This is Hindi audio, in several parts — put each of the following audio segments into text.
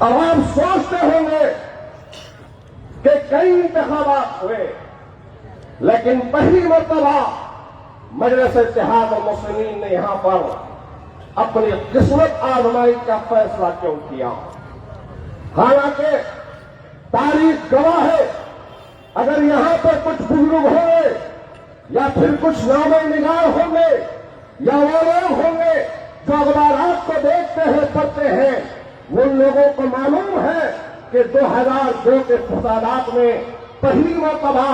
अब आप सोचते होंगे कि कई इंतखाबात हुए, लेकिन पहली मर्तबा मजलिस इत्तेहाद मुस्लिमीन ने यहां पर अपनी किस्मत आजमाई का फैसला क्यों किया। हालांकि तारीख गवाह है, अगर यहां पर कुछ बुजुर्ग होंगे या फिर कुछ नामे निगार होंगे या वो लोग होंगे जो अखबारात को देखते हैं, पढ़ते हैं, उन लोगों को मालूम है कि 2002 के फसादात में पहली मर्तबा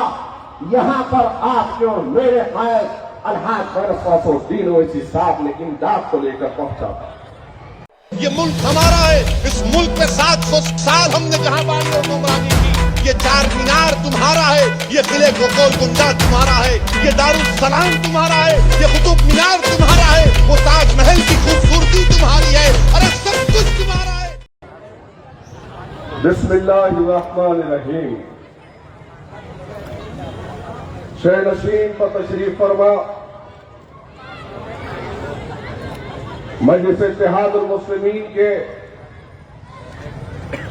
यहां पर आपको मेरे ख्याल अलहाज फरसुद्दीन ओवैसी साहब ने इमदाद को लेकर पहुंचा था। ये मुल्क हमारा है, इस मुल्क में 700 साल हमने जहां बानी और गुमरानी की। ये चार मीनार तुम्हारा है, ये किले गोल गुंजा तुम्हारा है, ये दारुल सलाम तुम्हारा है, ये कुतुब मीनार तुम्हारा है, वो ताजमहल की खूबसूरती तुम्हारी है, अरे सब कुछ तुम्हारा है। बिस्मिल्लाहिर्रहमानिर्रहीम। शेर नशीन पर तशरीफ फरमा मजलिस इत्तेहाद मुस्लिमीन के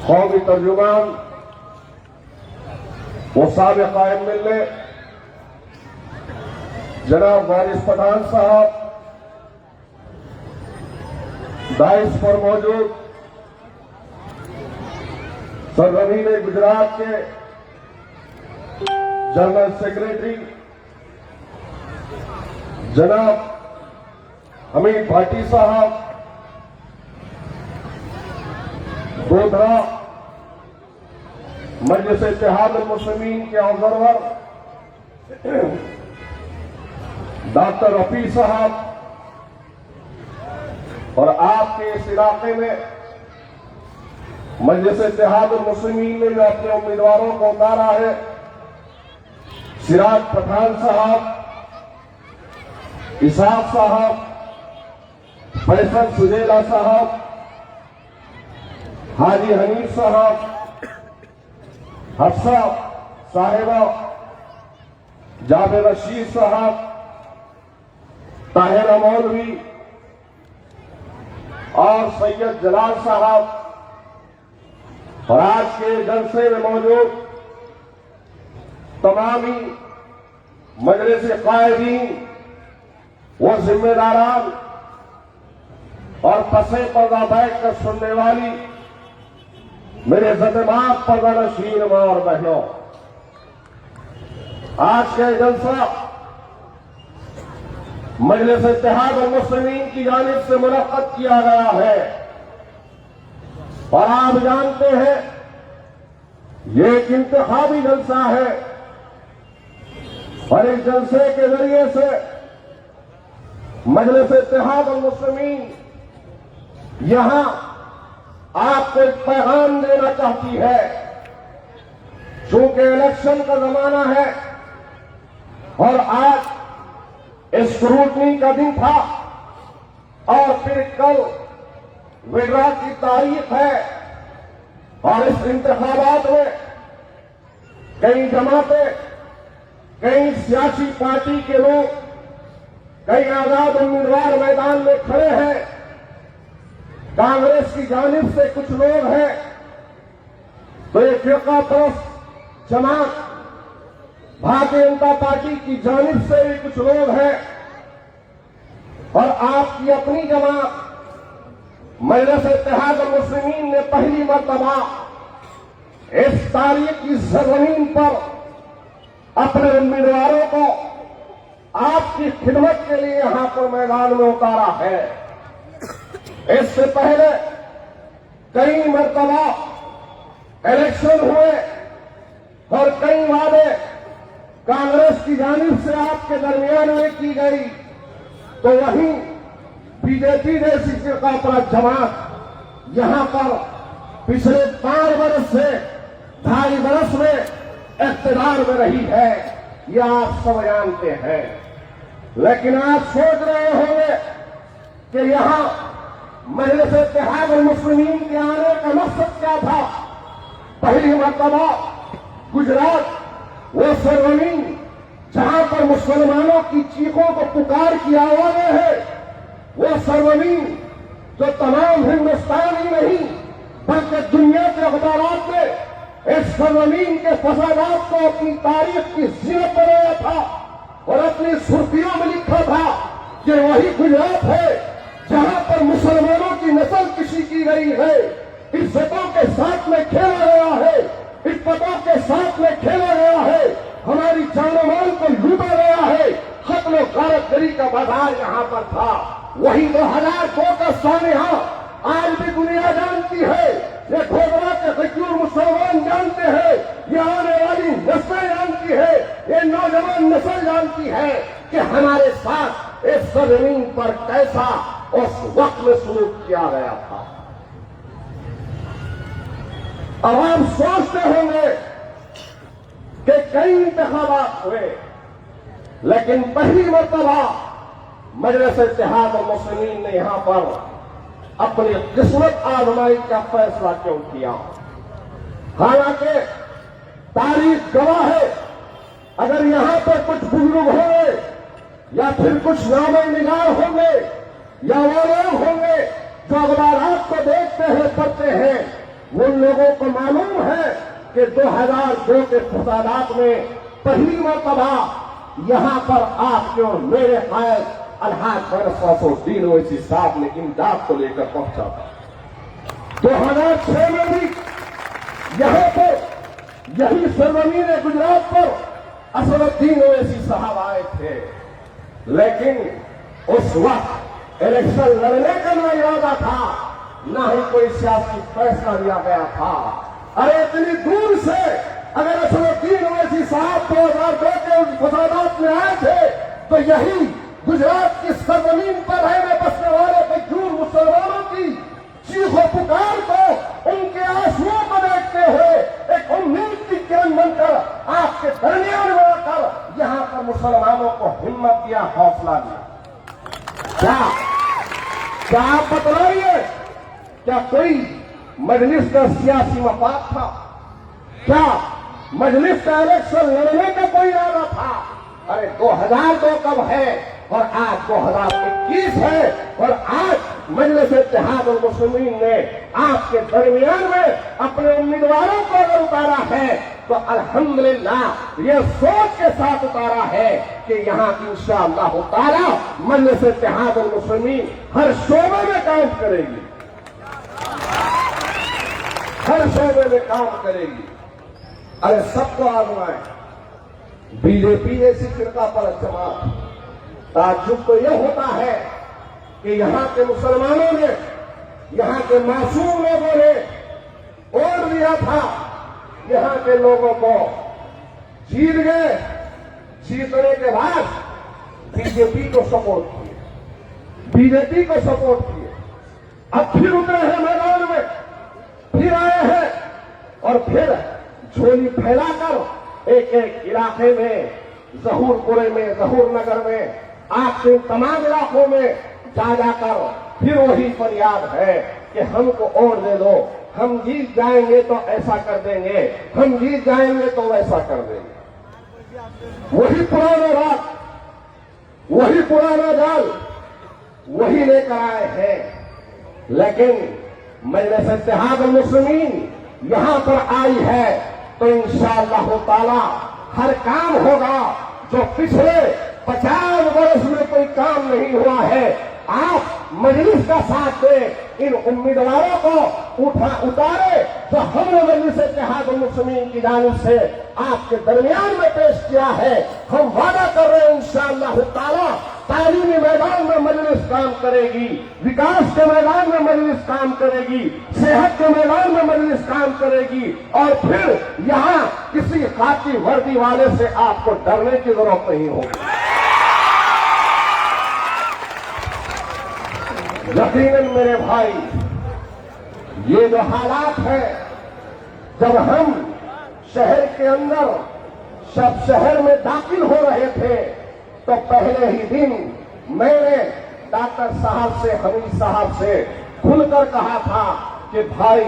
कौमी तर्जुमान वो साबिक़ कायम मिलने जनाब वारिस पठान साहब, दाइस पर मौजूद सरजमीन गुजरात के जनरल सेक्रेटरी जनाब हमीद भाटी साहब, गोधरा मजलिस इत्तेहाद मुस्लिमीन के ऑब्जर्वर डॉक्टर रफी साहब, और आपके इस इलाके में मजलिस इत्तेहाद मुस्लिमीन ने जो अपने उम्मीदवारों को उतारा है, सिराज पठान साहब, इसाक साहब, फैसल सुजेला साहब, हाजी हनीफ साहब, हफ्सा साहिबा, जावेद रशीद साहब, ताहिर मौलवी और सैयद जलाल साहब, और आज के जलसे में मौजूद तमामी मजलिस कायदीन, वो जिम्मेदारान और पसे पर्दा बैठ कर सुनने वाली मेरे इज़्ज़त-ए-माब पर्दा नशीन मां और बहनों, आज का जलसा मजलिस इत्तेहाद मुस्लिमीन की जानिब से मुनक्कद किया गया है। और आप जानते हैं ये एक इंतखाबी जलसा है, और इस जलसे के जरिए से मजलिस इत्तेहाद मुस्लिमीन यहां आपको एक पैगाम देना चाहती है। चूंकि इलेक्शन का जमाना है और आज स्क्रूटनी का दिन था और फिर कल विड्रा की तारीख है, और इस इंतखाबात में कई जमातें, कई सियासी पार्टी के लोग, कई आजाद उम्मीदवार मैदान में खड़े हैं। कांग्रेस की जानिब से कुछ लोग हैं, तो ये फिरका परस्त जमात भारतीय जनता पार्टी की जानिब से भी कुछ लोग हैं, और आपकी अपनी जमात मजलिस इत्तेहाद मुस्लिमीन ने पहली मर्तबा इस तारीख की सरजमीन पर अपने उम्मीदवारों को आपकी खिदमत के लिए यहां पर मैदान में उतारा है। इससे पहले कई मर्तबा इलेक्शन हुए और कई वादे कांग्रेस की जानिब से आपके दरमियान में की गई, तो वहीं बीजेपी जैसी फिरकापरस्त जमात यहां पर पिछले 5 वर्ष से 2.5 वर्ष में इक़्तिदार में रही है, यह आप सब जानते हैं। लेकिन आप सोच रहे होंगे कि यहां मजलिस इत्तेहाद मुस्लिमीन के आने का मकसद क्या था। पहली मर्तबा गुजरात वो सरजमीन जहां पर मुसलमानों की चीखों को पुकार की आवाजें हैं, वो सरजमीन जो तमाम हिंदुस्तान ही नहीं बल्कि दुनिया के अखबारात में इस सरजमीन के फसादात को अपनी तारीख की जीनत बनाया था और अपनी सुर्खियों में लिखा था कि वही गुजरात है जहां पर मुसलमानों की नस्ल किसी की गई है, इज्जतों के साथ में खेला गया है, इज्जतों के साथ में खेला गया है, हमारी जानो माल को लूटा गया है, खत्म गारतगरी का बाजार यहाँ पर था। वही 2002 का सानिहा आज भी दुनिया जानती है, ये घोगरा के गजूर मुसलमान जानते हैं, ये आने वाली नस्लें जानती है, ये नौजवान नस्ल जानती है कि हमारे साथ इस जमीन पर कैसा उस वक्त में सलूक किया गया था। अब आप सोचते होंगे कि कई इंतखाबात हुए, लेकिन पहली मर्तबा मजलिस इत्तेहाद मुस्लिमीन ने यहां पर अपनी किस्मत आजमाई का फैसला क्यों किया। हालांकि तारीख गवाह है, अगर यहां पर कुछ बुजुर्ग होंगे या फिर कुछ नामे निगार होंगे या वो लोग होंगे जो अखबारात को देखते हैं पढ़ते हैं, उन लोगों को मालूम है कि 2002 के फसादात में पहली मर्तबा यहां पर आपके और मेरे कायद अलहाज बरसासुद्दीन ओवैसी साहब ने इमदाद को लेकर पहुंचा था। 2006 में भी यहां पर यही सरजमीन गुजरात पर असदुद्दीन ओवैसी साहब आए थे, लेकिन उस वक्त इलेक्शन लड़ने का ना इरादा था, ना ही कोई सियासी फैसला लिया गया था। अरे इतनी दूर से अगर असदुद्दीन ओवैसी साहब 2002 के उस फसादात में आए थे तो यही गुजरात की सरजमीन पर रहने बसने वाले मजदूर मुसलमानों की चीखों पुकार को, उनके आंसुओं को देखते हुए एक उम्मीद की किरण बनकर आपके दरमियान में आकर यहां पर मुसलमानों को हिम्मत दिया, हौसला दिया। क्या आप बतलाइए, क्या कोई मजलिस का सियासी मफाद था? क्या मजलिस का इलेक्शन लड़ने का कोई इरादा था? अरे 2002 कब है और आज 2021 है, और आज मजलिस इत्तेहाद मुस्लिमीन ने आपके दरमियान में अपने उम्मीदवारों को अगर उतारा है तो अल्हम्दुलिल्लाह ये सोच के साथ उतारा है कि यहाँ इंशाअल्लाह ताला मजलिस इत्तेहाद मुस्लिमीन हर शोबे में काम करेगी, हर शोबे में काम करेगी। अरे सबको आजमाए, बीजेपी जैसी फिरका पर जमात। ताज्जुब तो यह होता है कि यहां के मुसलमानों ने, यहां के मासूम लोगों ने वोट दिया था, यहां के लोगों को जीत गए, जीतने के बाद बीजेपी को सपोर्ट किए, बीजेपी को सपोर्ट किए। अब फिर उतरे हैं मैदान में, फिर आए हैं और फिर झोली फैलाकर एक एक इलाके में, जहूरपुरे में, जहूर नगर में, आपके तमाम इलाकों में जा जाकर फिर वही फरियाद है कि हमको और दे दो, हम जीत जाएंगे तो ऐसा कर देंगे, हम जीत जाएंगे तो वैसा कर देंगे। वही पुराना रात, वही पुराना जाल, वही लेकर आए हैं। लेकिन मजलिस इत्तेहाद मुस्लिमीन यहां पर आई है तो इंशाअल्लाह ताला हर काम होगा जो पिछले 50 वर्ष में कोई काम नहीं हुआ है। आप मजलिस का साथ दें, इन उम्मीदवारों को उतारे जो हमने मजलिस इत्तेहाद मुस्लिमीन की जानिब से आपके दरमियान में पेश किया है। हम वादा कर रहे हैं इंशाअल्लाह ताला तालीमी मैदान में मजलिस काम करेगी, विकास के मैदान में मजलिस काम करेगी, सेहत के मैदान में मजलिस काम करेगी, और फिर यहाँ किसी खाकी वर्दी वाले से आपको डरने की जरूरत नहीं होगी। यकीनन मेरे भाई, ये जो हालात है, जब हम शहर के अंदर शहर में दाखिल हो रहे थे तो पहले ही दिन मैंने डॉक्टर साहब से, हमीद साहब से खुलकर कहा था कि भाई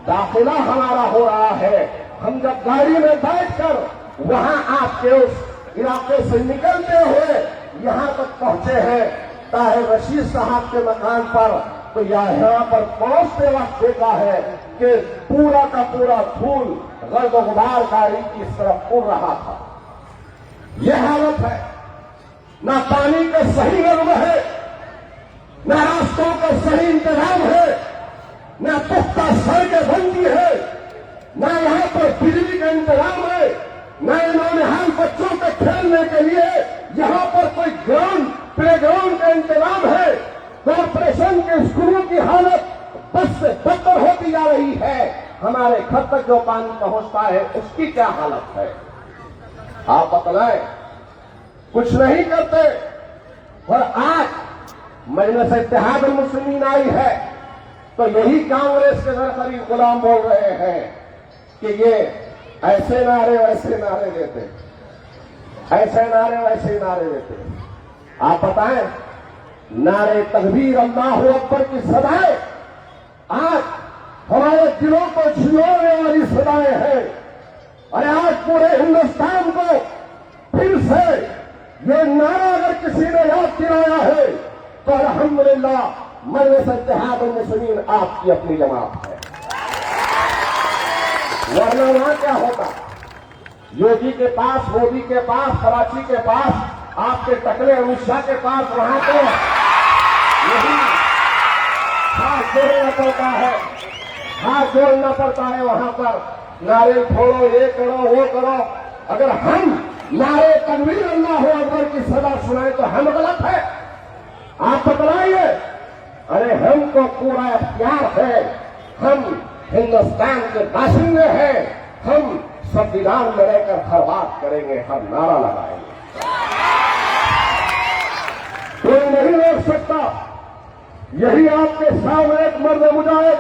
दाखिला हमारा हो रहा है। हम जब गाड़ी में बैठकर वहां आपके उस इलाके से निकलते हुए यहां तक पहुंचे हैं, ताहिर रशीद साहब के मकान पर तो यहाँ पर पहुंचते वक्त देखा है कि पूरा का पूरा धूल गर्द गुबार गाड़ी की तरफ उड़ रहा था। यह हालत है, ना पानी का सही नर्म है, ना रास्तों का सही इंतजाम है, ना पुख्ता सड़कें बनती है, ना यहाँ पर बिजली का इंतजाम है, ना इन्होंने हम बच्चों के खेलने के लिए यहाँ पर कोई ग्राउंड प्ले ग्राउंड का इंतजाम है। कॉर्पोरेशन के स्कूलों की हालत बस से बदतर होती जा रही है। हमारे घर तक जो पानी पहुंचता है उसकी क्या हालत है, आप बतलाएं। कुछ नहीं करते। और आज मजलिस इत्तेहाद मुस्लिमीन आई है तो यही कांग्रेस के करीब गुलाम बोल रहे हैं कि ये ऐसे नारे वैसे नारे देते, ऐसे नारे वैसे नारे देते। आप बताएं, नारे तकबीर अल्लाहु अकबर की सदाएं आज हमारे दिलों को झिलवाने वाली सदाएं हैं। और आज पूरे हिंदुस्तान को फिर से ये नारा अगर किसी ने याद दिलाया है तो अल्हम्दुलिल्लाह मजलिस इत्तेहाद मुस्लिमीन आपकी अपनी जमात है। वरना वहां क्या होता, योगी के पास, मोदी के पास, कराची के पास, आपके टकले अमित शाह के पास, वहां तो यही हाथ जोड़ना पड़ता है, हाथ जोड़ना पड़ता है। वहां पर नारे फोड़ो, ये करो, वो करो। अगर हम नारे तकबीर अल्लाहु अकबर की सदा सुनाए तो हम गलत है, आप बतलाइए। अरे हमको पूरा अख्तियार है, हम हिंदुस्तान के बाशिंदे हैं, हम संविधान में रहकर हर बात करेंगे, हर नारा लगाएंगे, कोई नहीं रोक सकता। यही आपके सामने एक मर्द मुजाहिद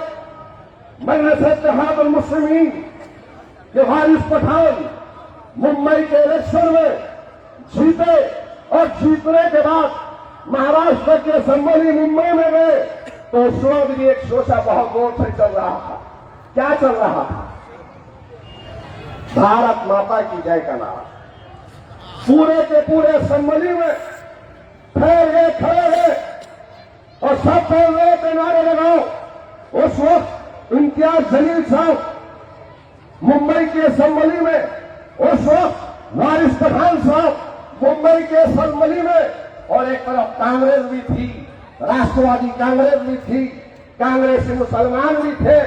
मजलिस इत्तेहाद मुस्लिमीन के वारिस पठान मुंबई के इलेक्शन में जीते और जीतने के बाद महाराष्ट्र के असेंबली मुंबई में गए तो उस वक्त भी एक शोषा बहुत जोर से चल रहा था। क्या चल रहा था? भारत माता की जय का नारा। पूरे के पूरे असेंबली में फैल गए, खड़े गए और सब बोल रहे थे नारे लगाओ। उस वक्त इम्तियाज जलील साहब मुंबई की असेंबली में, उस वक्त वारिस पठान साहब मुंबई के असेंबली में, और एक तरफ कांग्रेस भी थी, राष्ट्रवादी कांग्रेस भी थी, कांग्रेसी मुसलमान भी थे,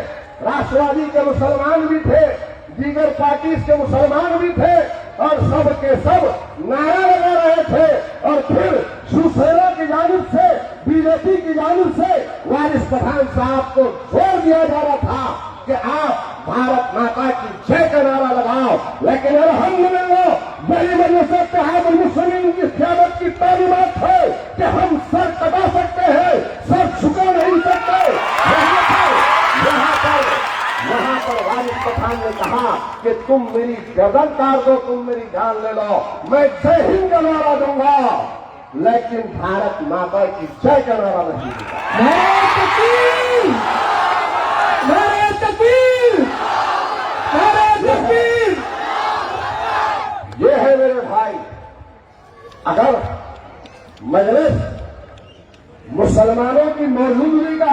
राष्ट्रवादी के मुसलमान भी थे, दीगर पार्टी के मुसलमान भी थे और सब के सब नारा लगा रहे थे। और फिर शिवसेना की जानिब से, बीजेपी की जानिब से वारिस पठान साहब को जोर दिया जा रहा था कि आप भारत माता की जय का नारा लगाओ। लेकिन अल्हम्दुलिल्लाह यही मजलिस इत्तेहाद मुस्लिमीन की क़यादत की तालीमात है कि हम सर कटा सकते हैं, सर झुका नहीं सकते। यहाँ पर वारिस पठान ने कहा कि तुम मेरी गर्दन काट दो, तुम मेरी जान ले लो, मैं जय हिंद का नारा दूंगा, लेकिन भारत माता की जय का नारा नहीं दूंगा। नारे तकबीर, नारे तकबीर, नारे तकबीर। ये है मेरे भाई, अगर मजलिस मुसलमानों की मौजूदगी का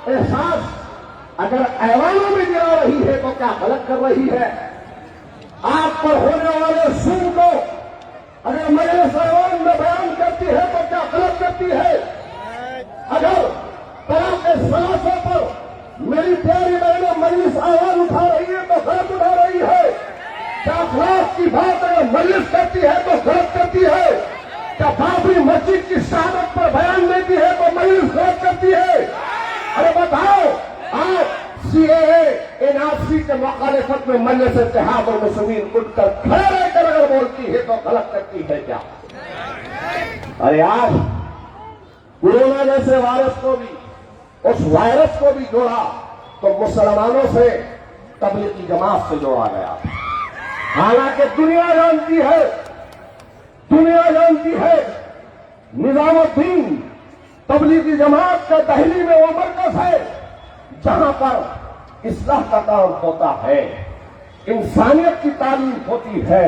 एहसास अगर ऐवानों में गिरा रही है तो क्या गलत कर रही है? आप पर होने वाले सुन को अगर मजलिस ऐवान में बयान करती है तो क्या गलत करती है? अगर तरह के सलासों पर मेरी प्यारी बहनें मजलिस आवाज उठा रही है तो गलत उठा रही है। क्या अखलाक की बात अगर मजलिस करती है तो गलत करती है? क्या बाबरी मस्जिद की शहादत पर बयान देती है तो मजलिस गलत करती है? अरे बताओ, आप सीएए एनआरसी के मुखालिफत में मजलिस इत्तेहाद मुस्लिमीन उठकर खड़े रहकर अगर बोलती है तो गलत करती है क्या? अरे आज कोरोना जैसे वायरस को भी, उस वायरस को भी जोड़ा तो मुसलमानों से, तबलीगी जमात से जोड़ा गया। हालांकि दुनिया जानती है, दुनिया जानती है निजामुद्दीन तबलीगी जमात का दिल्ली में वो मरकज है जहां पर इस्लाह का काम होता है, इंसानियत की तालीम होती है,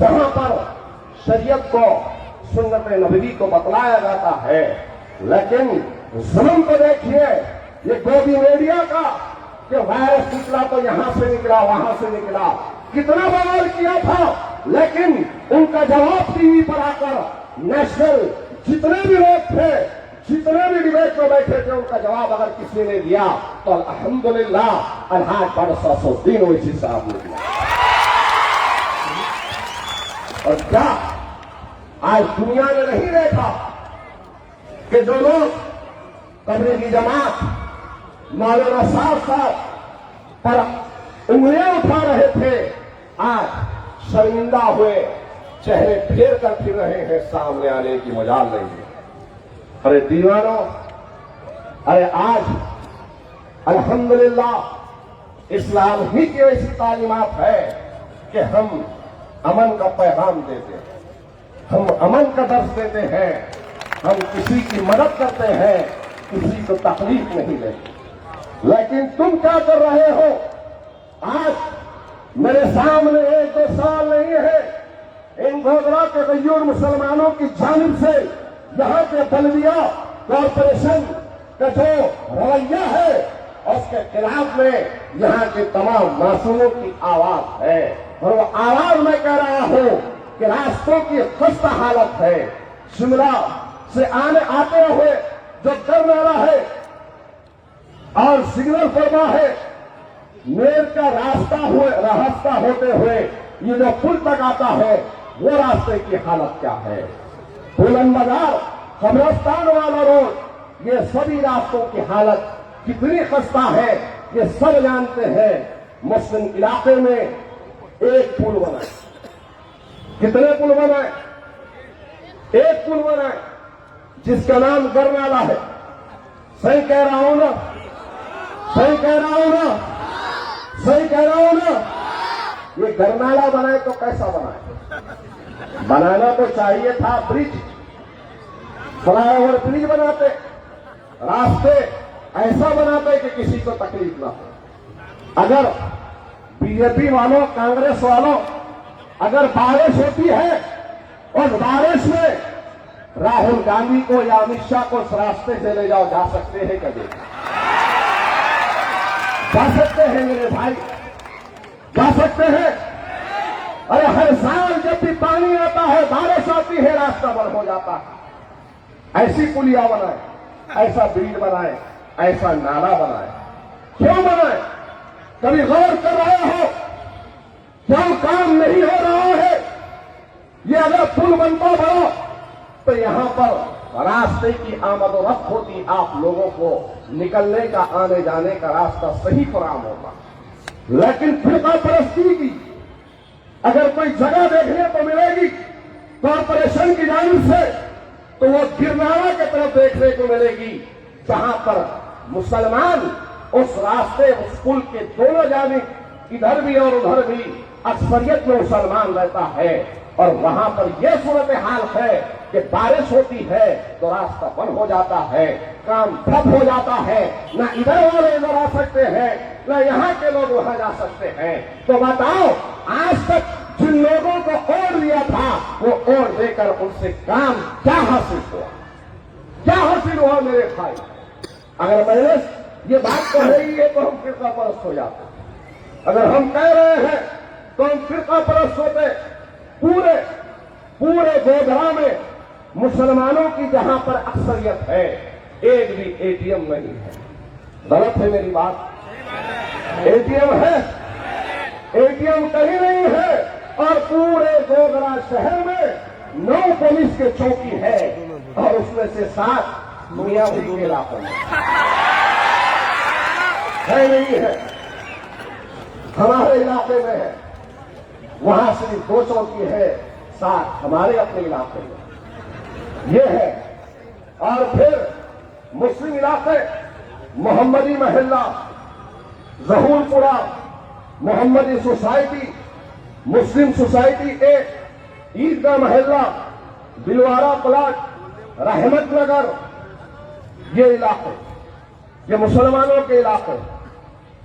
जहां पर शरीयत को, सुन्नत नबवी को बतलाया जाता है। लेकिन जुल्म को देखिए, ये गोदी मीडिया का कि वायरस निकला तो यहां से निकला, वहां से निकला, कितना बवाल किया था, लेकिन उनका जवाब टीवी पर आकर नेशनल जितने भी लोग थे, जितने भी डिबेट में बैठे थे, उनका जवाब अगर किसी ने दिया तो अल्हम्दुलिल्लाह अलहाज बरसासुद्दीन ओवैसी साहब ने दिया। और क्या आज दुनिया ने नहीं देखा कि जो लोग तबलीगी जमात मौलाना साहब पर उंगलियां उठा रहे थे, आज शर्मिंदा हुए, चेहरे फेर कर फिर रहे हैं, सामने आने की मजाल नहीं है। अरे दीवानों, अरे आज अल्हम्दुलिल्लाह इस्लाम ही की ऐसी तालीमात है कि हम अमन का पैगाम देते हैं, हम अमन का दर्ज देते हैं, हम किसी की मदद करते हैं, किसी को तकलीफ नहीं देते। लेकिन तुम क्या कर रहे हो? आज मेरे सामने 1-2 साल नहीं है, इन गोधरा के गैयूर मुसलमानों की जानिब से यहां के बल्दिया कॉरपोरेशन का जो रवैया है उसके खिलाफ में यहां के तमाम मासूमों की आवाज है। और वो आवाज मैं कह रहा हूं कि रास्तों की खस्ता हालत है। शिमला से आते हुए जो करनाला है और सिग्नल फरमा है, मेर का रास्ता होते हुए ये जो पुल तक आता है, वो रास्ते की हालत क्या है? बुलंद बाजार, कब्रिस्तान वाला रोड, ये सभी रास्तों की हालत कितनी खस्ता है ये सब जानते हैं। मुस्लिम इलाके में एक पुल बनाए, कितने पुल बनाए? एक पुल बनाए जिसका नाम गरनाला है। सही कह रहा हूं ना? सही कह रहा हूं ना? सही कह रहा हूं ना? ये गरनाला बनाए तो कैसा बनाए? बनाना तो चाहिए था ब्रिज, फ्लाईओवर ब्रिज बनाते, रास्ते ऐसा बनाते कि किसी को तकलीफ ना हो। अगर बीजेपी वालों, कांग्रेस वालों, अगर बारिश होती है और बारिश में राहुल गांधी को या अमित शाह को उस रास्ते से ले जाओ, जा सकते हैं कभी? जा सकते हैं मेरे भाई, जा सकते हैं। अरे हर साल जब भी पानी आता है, बारिश आती है, रास्ता बंद हो जाता है। ऐसी पुलिया बनाए, ऐसा ब्रिज बनाए, ऐसा नाला बनाए, क्यों बनाए? कभी गौर कर रहे हो क्यों काम नहीं हो रहा है? ये अगर पुल बनता बड़ा तो यहां पर रास्ते की आमद और रफ्त होती, आप लोगों को निकलने का, आने जाने का रास्ता सही फराहम होता। लेकिन फिरका परस्ती की अगर कोई जगह देखने को मिलेगी कॉरपोरेशन की जानिब से, तो वो गिरनाला की तरफ देखने को मिलेगी, जहां पर मुसलमान उस रास्ते, उस पुल के दोनों जानिब, इधर भी और उधर भी अक्सरियत में मुसलमान रहता है। और वहां पर यह सूरत हाल है कि बारिश होती है तो रास्ता बंद हो जाता है, काम ठप हो जाता है, न इधर वाले इधर आ सकते हैं, न यहां के लोग वहां जा सकते हैं। तो बताओ, आज तक जिन लोगों को ओढ़ दिया था, वो ओढ़ देकर उनसे काम क्या हासिल हुआ? क्या हासिल हुआ मेरे भाई? अगर मैंने ये बात कही है तो हम फिरका परस्त हो जाते, अगर हम कह रहे हैं तो हम फिरका परस्त होते। पूरे गोधरा में मुसलमानों की जहां पर अक्सरियत है, एक भी एटीएम नहीं है। गलत है मेरी बात? एटीएम है? एटीएम कहीं नहीं है। और पूरे गोधरा शहर में 9 पुलिस के चौकी है और उसमें से 7 मियाँपुरी के इलाके में है, नहीं है। हमारे इलाके में है, वहां सिर्फ 2 चौकी है, 7 हमारे अपने इलाके में ये है। और फिर मुस्लिम इलाके, मोहम्मदी महल्ला, जहूरपुरा, मोहम्मदी सोसाइटी, मुस्लिम सोसाइटी ए, ईदगाह महल्ला, बिलवारा प्लाट, रहमत नगर, ये इलाके, ये मुसलमानों के इलाके।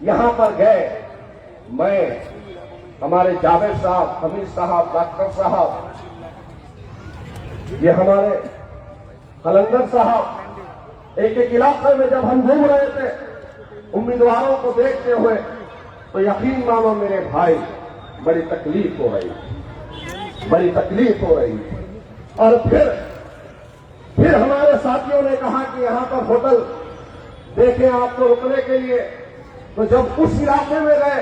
यहां पर गए, मैं, हमारे जावेद साहब, हमीद साहब, डॉक्टर साहब, ये हमारे कलंदर साहब, एक एक इलाके में जब हम घूम रहे थे उम्मीदवारों को देखते हुए, तो यकीन मानो मेरे भाई, बड़ी तकलीफ हो रही, बड़ी तकलीफ हो रही। और फिर हमारे साथियों ने कहा कि यहां पर होटल देखें आपको रुकने के लिए। तो जब उस इलाके में गए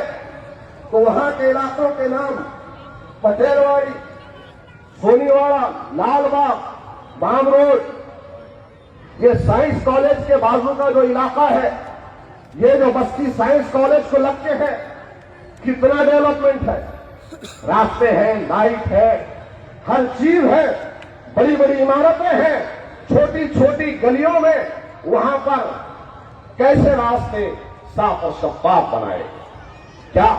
तो वहां के इलाकों के नाम पटेलवाड़ी, सोनीवाड़ा, लालबाग, बाम रोड, ये साइंस कॉलेज के बाजू का जो इलाका है, ये जो बस्ती साइंस कॉलेज को लग के है, कितना डेवलपमेंट है, रास्ते हैं, लाइट है, हर चीज है, बड़ी बड़ी इमारतें हैं, छोटी छोटी गलियों में वहां पर कैसे रास्ते साफ और शफाफ बनाए। क्या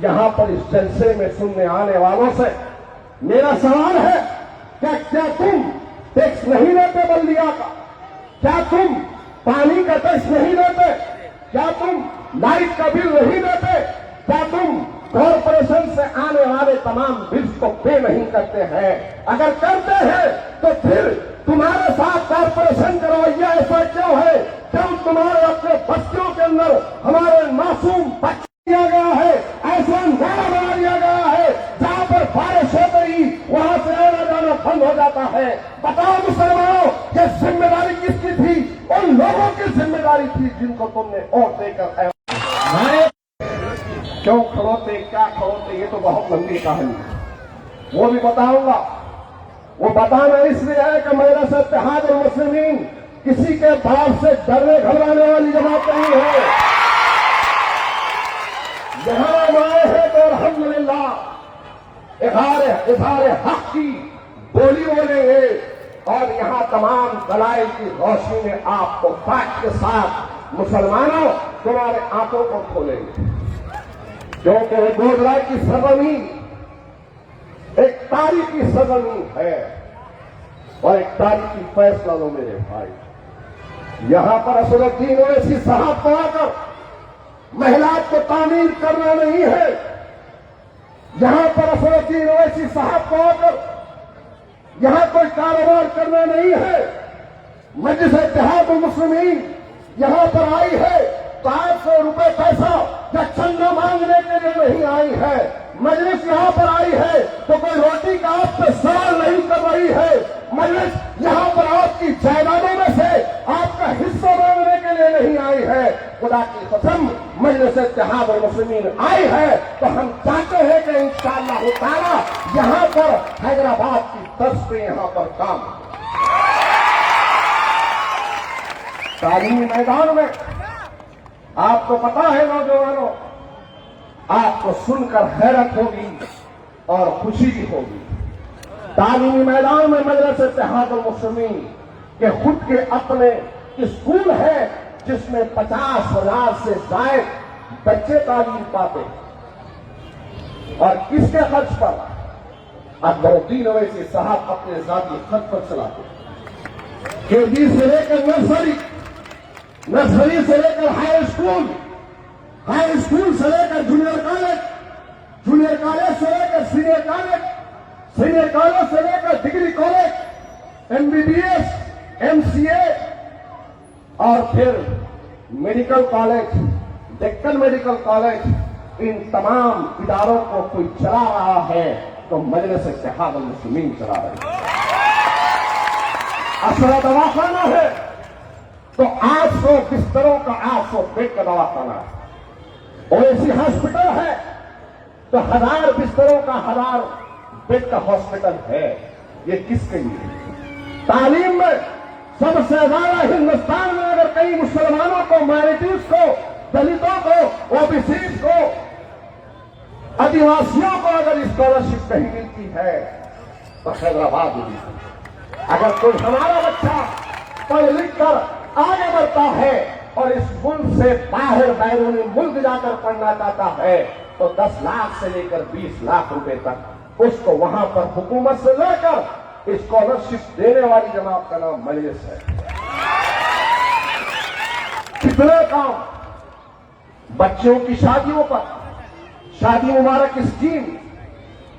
यहां पर इस जलसे में सुनने आने वालों से मेरा सवाल है, क्या तुम टैक्स नहीं देते बल्दिया का? क्या तुम पानी का टैक्स नहीं देते? क्या तुम लाइट का बिल नहीं देते? क्या तुम कॉरपोरेशन से आने वाले तमाम बिल्स को पे नहीं करते हैं? अगर करते हैं तो फिर तुम्हारे साथ कॉरपोरेशन का रवैया ऐसा क्यों है? क्यों तुम्हारे अपने बस्तियों के अंदर हमारे मासूम बच्चे दिया गया है, ऐसा नारा बना दिया गया है जहां पर बारिश होते ही वहां से आना जाना बंद हो जाता है। बताओ मुसलमानों, ये जिम्मेदारी किसकी थी? उन लोगों की जिम्मेदारी थी जिनको तुमने वोट देकर क्यों खड़ोते, क्या खड़ोते, ये तो बहुत लंबी कहानी है, वो भी बताऊंगा। वो बताना इसलिए है कि मजलिस इत्तेहाद मुस्लिमीन किसी के बाप से डरने घबराने वाली जमात नहीं है। यहां हम आए हैं तो अल्हम्दुलिल्लाह इज़हार हक की बोली बोलेंगे और यहां तमाम दलाइल की रोशनी में आपको फैक्ट के साथ मुसलमानों तुम्हारे आंखों को खोलेंगे, क्योंकि गोदरा की सरजमीन एक तारीखी सरजमीन है और एक तारीखी फैसला लो मेरे भाई। यहां पर असदुद्दीन ओवैसी साहब को आकर महिलाओं को तामीर करना नहीं है। यहां पर असदुद्दीन ओवैसी साहब को आकर यहां कोई कारोबार करना नहीं है। मजलिस इत्तेहाद मुस्लिमीन यहां पर आई है 500 रुपए पैसा या चंदा मांगने के लिए नहीं आई है। मजलिस यहां पर आई है तो कोई रोटी का आपसे सवाल नहीं कर रही है। मजलिस यहां पर आपकी जायदादों में से आपका हिस्सा मांगने के लिए नहीं आई है। खुदा की कसम मजलिस इत्तेहाद मुस्लिमीन आई है तो हम चाहते हैं कि इंशाअल्लाह ताला यहां पर हैदराबाद की तर्ज पे यहां पर काम तालीमी मैदान में। आपको पता है नौजवानों, आपको सुनकर हैरत होगी और खुशी भी होगी। तालीमी मैदान में मजलिस इत्तेहाद मुस्लिमीन के खुद के अपने स्कूल है जिसमें 50,000 से ज्यादा बच्चे तालीम पाते और किसके खर्च पर? अकबरुद्दीन ओवैसी साहब अपने जाती खर्च पर चलाते। केजी से लेकर नर्सरी से लेकर हाई स्कूल से लेकर जूनियर कॉलेज से लेकर सीनियर कॉलेज से लेकर डिग्री कॉलेज, MBBS, MCA और फिर medical college, Deccan medical college, इन तमाम इदारों को कोई चला रहा है तो मजलिस इत्तेहाद मुस्लिमीन चला रही है। असला दवाखाना है तो 800 बिस्तरों का 800 बेड का दवाखाना है। ओवैसी हॉस्पिटल है तो 1000 बिस्तरों का 1000 बेड का हॉस्पिटल है। ये किसके लिए? तालीम में सबसे ज्यादा हिंदुस्तान में अगर कई मुसलमानों को, माइनॉरिटीज को, दलितों को, ओबीसी को, आदिवासियों को अगर स्कॉलरशिप नहीं मिलती है तो हैदराबाद में अगर कोई हमारा बच्चा पढ़ लिख कर आगे बढ़ता है और इस मुल्क से बाहर बैरूनी मुल्क जाकर पढ़ना चाहता है तो 10 लाख से लेकर 20 लाख रुपए तक उसको वहां पर हुकूमत से लेकर स्कॉलरशिप देने वाली जमात का नाम मजलिस है। कितने काम बच्चों की शादियों पर, शादी मुबारक स्कीम,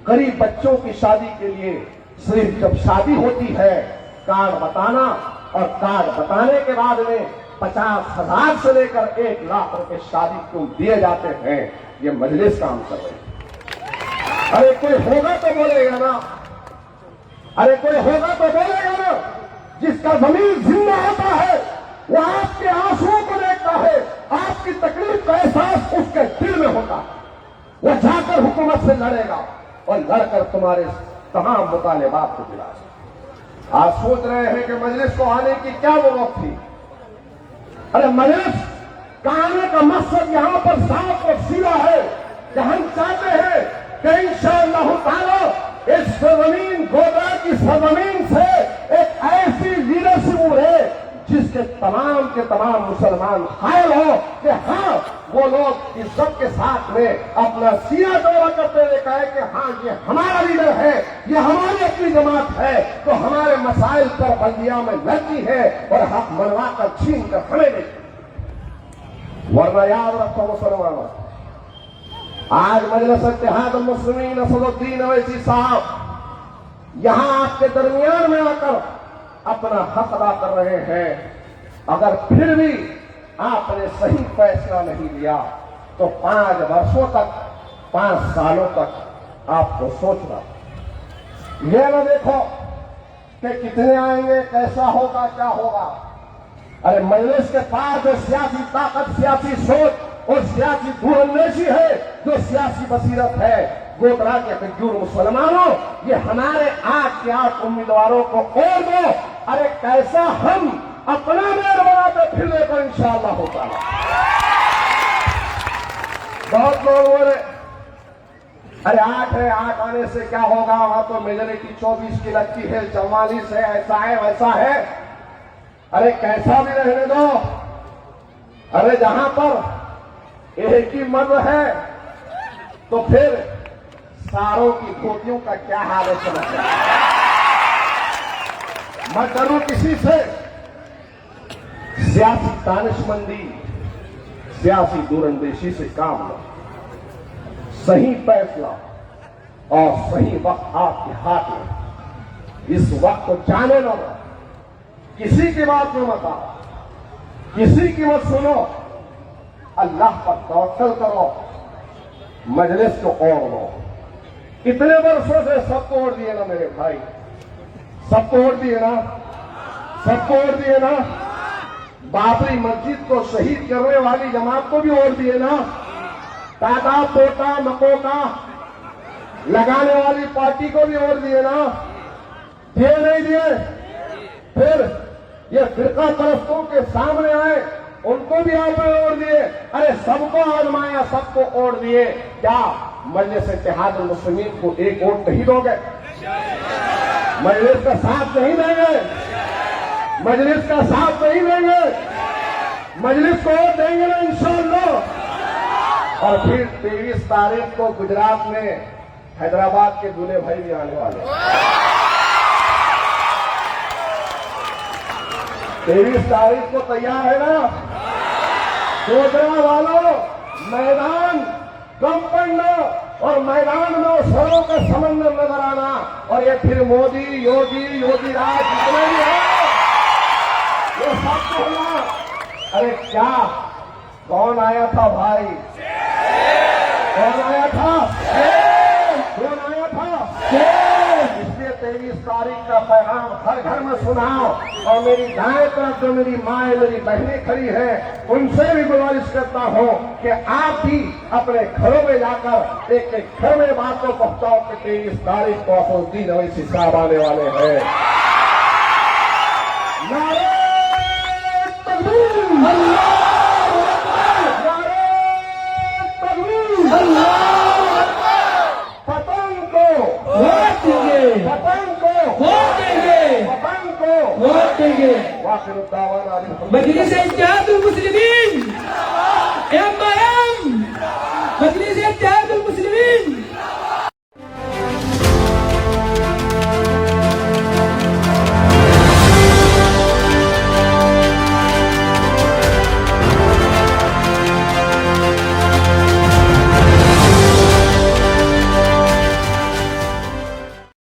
गरीब बच्चों की शादी के लिए सिर्फ जब शादी होती है कार्ड बताना और कार्ड बताने के बाद में 50,000 से लेकर 1 लाख रुपए शादी को दिए जाते हैं। ये मजलिस काम कर रही है। अरे कोई होगा तो बोलेगा ना, अरे कोई होगा तो बोलेगा ना। जिसका जमीन जिंदा होता है वो आपके आंसुओं को देखता है, आपकी तकलीफ का एहसास उसके दिल में होता है। वो जाकर हुकूमत से लड़ेगा और लड़कर तुम्हारे तमाम मुतालिबात को दिलाएगा। आज सोच रहे हैं कि मजलिस को आने की क्या जरूरत थी। अरे मजलिस का आने का मकसद यहां पर साफ और सीधा है कि हम चाहते हैं कि इंशाअल्लाह ताला इस सरजमीन गोदरा की सरजमीन से एक ऐसी लीडरशिप उभरे जिसके तमाम के तमाम मुसलमान कायल हो कि हाँ वो लोग इज्जत के साथ में अपना सीना दौरा करते हुए कहे कि हाँ ये हमारा लीडर है, ये हमारी अपनी जमात है, तो हमारे मसाइल पर बंदिया में लड़ती है और हक मनवा कर छीन कर हमें देती। वरना याद रखो मुसलमानों, आज मजलिस इत्तेहाद मुस्लिमीन असदुद्दीन अवैसी साहब यहां आपके दरमियान में आकर अपना हक अदा कर रहे हैं। अगर फिर भी आपने सही फैसला नहीं लिया तो 5 वर्षों तक, 5 सालों तक आपको सोचना। यह ना देखो कि कितने आएंगे, कैसा होगा, क्या होगा। अरे मजलिस के पास जो सियासी ताकत, सियासी सोच और सियासी दूरंदेशी है, जो सियासी बसीरत है, गोदरा के खजूर मुसलमानों, ये हमारे 8 के 8 उम्मीदवारों को और दो। अरे कैसा हम अपना मेयर बनाते फिरने को इंशाअल्लाह होता है। बहुत लोग बोले अरे 8 है, 8 आने से क्या होगा, वहां तो मेजोरिटी 24 की लगती है, 44 है, ऐसा है वैसा है। अरे कैसा भी रहने दो। अरे जहां पर एक ही मर्द है तो फिर सारों की धोतियों का क्या हाल है समझ। मैं करूं किसी से सियासी दानिशमंदी, सियासी दूरंदेशी से काम लो। सही फैसला और सही वक्त आपके हाथ में। इस वक्त को जाने न दो, किसी की बात में मत आओ, किसी की मत सुनो, अल्लाह पर तवक्कल करो, मजलिस को ओढ़ लो। इतने वर्षों से सब तोड़ दिए ना मेरे भाई, सब तोड़ दिए ना, सब तोड़ दिए ना। बाबरी मस्जिद को शहीद करने वाली जमात को भी ओढ़ दिए ना। दादा पोता मकोका लगाने वाली पार्टी को भी ओढ़ दिए ना। दिए नहीं दिए। फिर ये फिरका परस्तों के सामने आए, उनको भी आपने ओढ़ दिए। अरे सबको आजमाया, सबको ओढ़ दिए। क्या मजलिस इत्तेहाद मुस्लिमीन को एक वोट नहीं दोगे? मजलिस का साथ नहीं देंगे, मजलिस का साथ नहीं देंगे, मजलिस को वोट देंगे ना इंशाअल्लाह। और फिर 23 तारीख को गुजरात में हैदराबाद के दूल्हे भाई भी आने वाले हैं। 23 तारीख को तैयार है ना? गोदरा वालों, मैदान कम पड़ना और मैदान में सरों का समंदर नजर आना। और ये फिर मोदी योगी राज जितने भी है ये सब होना। अरे क्या कौन आया था भाई? कौन आया था? कौन आया था? इसलिए 23 तारीख का पैगाम हर घर में सुनाओ। और मेरी दाएं तरफ जो मेरी माँ, मेरी बहनें खड़ी हैं, उनसे भी गुजारिश करता हूं कि आप भी अपने घरों में जाकर एक एक घर में बात को पहुंचाओ कि 23 तारीख को असदुद्दीन अवैसी साहब आने वाले हैं। नारे तकबीर, अल्लाहू अकबर, नारे तकबीर, अल्लाहू अकबर। पतंग को वोट देंगे, पतंग को वोट देंगे, पतंग को वोट देंगे। वाखिर दावाना मजलिस इत्तेहाद मुस्लिमीन, MIM